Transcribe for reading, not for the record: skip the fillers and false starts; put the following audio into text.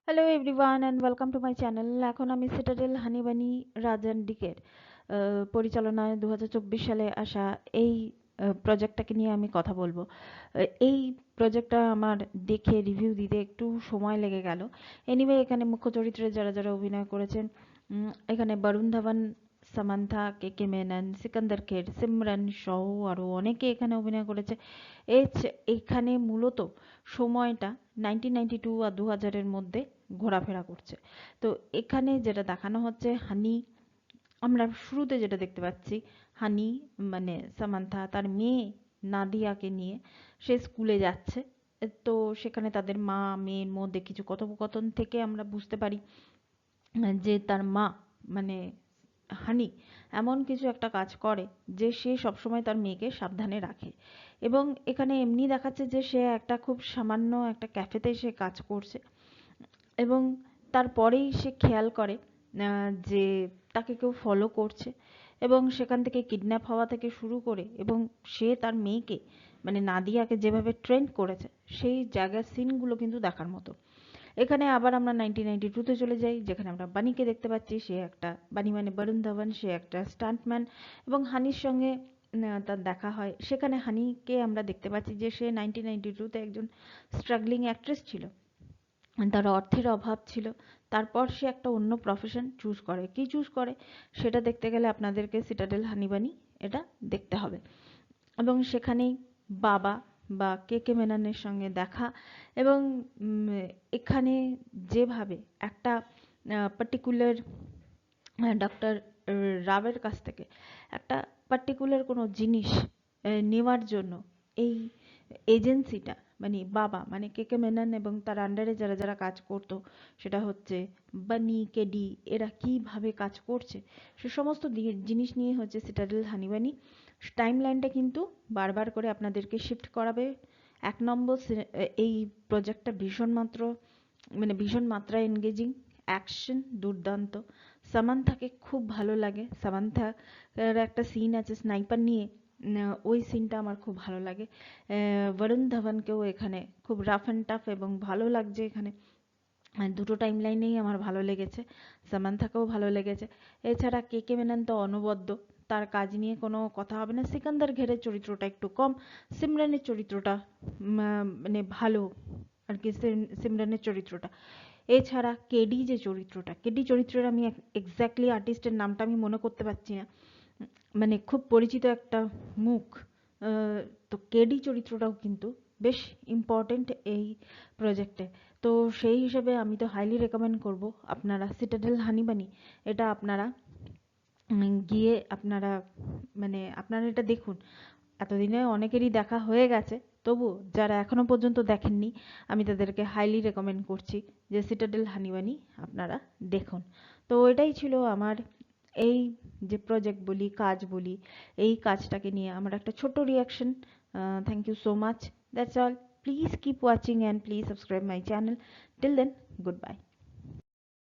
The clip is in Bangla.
Hello everyone and welcome to my channel. এখন আমি সিটাডেল হানিবানি রাজান ডিকের পরিচালনায় 2024 সালে আসা এই প্রজেক্টটাকে নিয়ে আমি কথা বলবো। এই প্রজেক্টটা আমার দেখে রিভিউ দিতে একটু সময় লেগে গেল। এনিওয়ে, এখানে মুখ্য চরিত্রে যারা যারা অভিনয় করেছেন, এখানে বরুণ ধাওয়ান, সামান্থা, কে কে মেনন, সিকান্দার খের, সিমরান সহ আরও অনেকে এখানে অভিনয় করেছে। এখানে মূলত সময়টা 1992 আর 2000-এর মধ্যে ঘোরাফেরা করছে। তো এখানে যেটা দেখানো হচ্ছে, হানি, আমরা শুরুতে যেটা দেখতে পাচ্ছি, হানি মানে সামান্থা তার মেয়ে নাদিয়াকে নিয়ে সে স্কুলে যাচ্ছে। তো সেখানে তাদের মা মেয়ের মধ্যে কিছু কথোপকথন থেকে আমরা বুঝতে পারি যে তার মা মানে হানি এমন কিছু একটা কাজ করে যে সে সবসময় তার মেয়েকে সাবধানে রাখে। এবং এখানে এমনি দেখাচ্ছে যে সে একটা খুব সামান্য একটা ক্যাফেতে সে কাজ করছে, এবং তারপরেই সে খেয়াল করে যে তাকে কেউ ফলো করছে, এবং সেখান থেকে কিডন্যাপ হওয়া থেকে শুরু করে এবং সে তার মেয়েকে মানে নাদিয়াকে যেভাবে ট্রেন করেছে সেই জায়গার সিনগুলো কিন্তু দেখার মতো। এখানে আবার আমরা 1992-তে চলে যাই, যেখানে আমরা বানিকে দেখতে পাচ্ছি। সে একটা, বানি মানে বরুণ ধাওয়ান, সে একটা স্টান্টম্যান এবং হানির সঙ্গে তার দেখা হয়। সেখানে হানিকে আমরা দেখতে পাচ্ছি যে সে 1992-তে একজন স্ট্রাগলিং অ্যাক্ট্রেস ছিল, তার অর্থের অভাব ছিল। তারপর সে একটা অন্য প্রফেশন চুজ করে। কি চুজ করে সেটা দেখতে গেলে আপনাদেরকে সিটাডেল হানিবানি এটা দেখতে হবে। এবং সেখানেই বাবা বা কে কে মেননের সঙ্গে দেখা, এবং এখানে যেভাবে একটা পার্টিকুলার ডক্টর রাবের কাছ থেকে একটা পার্টিকুলার কোনো জিনিস নেওয়ার জন্য এই এজেন্সিটা মানে বাবা মানে কে কে মেনন এবং তার আন্ডারে যারা যারা কাজ করতো, সেটা হচ্ছে বানি, কেডি, এরা কিভাবে কাজ করছে সে সমস্ত জিনিস নিয়ে হচ্ছে সিটাডেল হানিবানি। টাইম লাইনটা কিন্তু বারবার করে আপনাদেরকে শিফট করাবে। এক নম্বর, এই প্রজেক্টটা ভীষণ মাত্রায় এনগেজিং, অ্যাকশন দুর্দান্ত। সামান্থাকে খুব ভালো লাগে। সামান্থার একটা সিন আছে স্নাইপার নিয়ে, ওই সিনটা আমার খুব ভালো লাগে। বরুণ ধাওয়ানকেও এখানে খুব রাফ অ্যান্ড টাফ এবং ভালো লাগছে এখানে। দুটো টাইম লাইনেই আমার ভালো লেগেছে, সামান্থাকেও ভালো লেগেছে। এছাড়া কে কে মেনন তো অনবদ্য, তার কাজ নিয়ে কোনো কথা হবে না। সিকান্দার ঘেরের চরিত্রটা একটু কম, সিমরানের চরিত্রটা মানে ভালো আর কি, সিমরানের চরিত্রটা। এছাড়া কেডি যে চরিত্রটা, কেডি চরিত্রের আমি এক্স্যাক্টলি আর্টিস্টের নামটা আমি মনে করতে পারছি না, মানে খুব পরিচিত একটা মুখ। তো কেডি চরিত্রটাও কিন্তু বেশ ইম্পর্টেন্ট এই প্রজেক্টে। তো সেই হিসেবে আমি তো হাইলি রেকমেন্ড করব আপনারা সিটাডেল হানিবানি, এটা আপনারা গিয়ে আপনারা মানে আপনারা এটা দেখুন। এতদিনে অনেকেরই দেখা হয়ে গেছে, তবু যারা এখনো পর্যন্ত দেখেননি আমি তাদেরকে হাইলি রেকমেন্ড করছি যে সিটাডেল হানিবানি আপনারা দেখুন। তো এটাই ছিল আমার এই যে প্রজেক্ট বলি, কাজ বলি, এই কাজটাকে নিয়ে আমার একটা ছোট্ট reaction. Thank you so much, that's all. Please keep watching and please subscribe my channel. Till then, good by.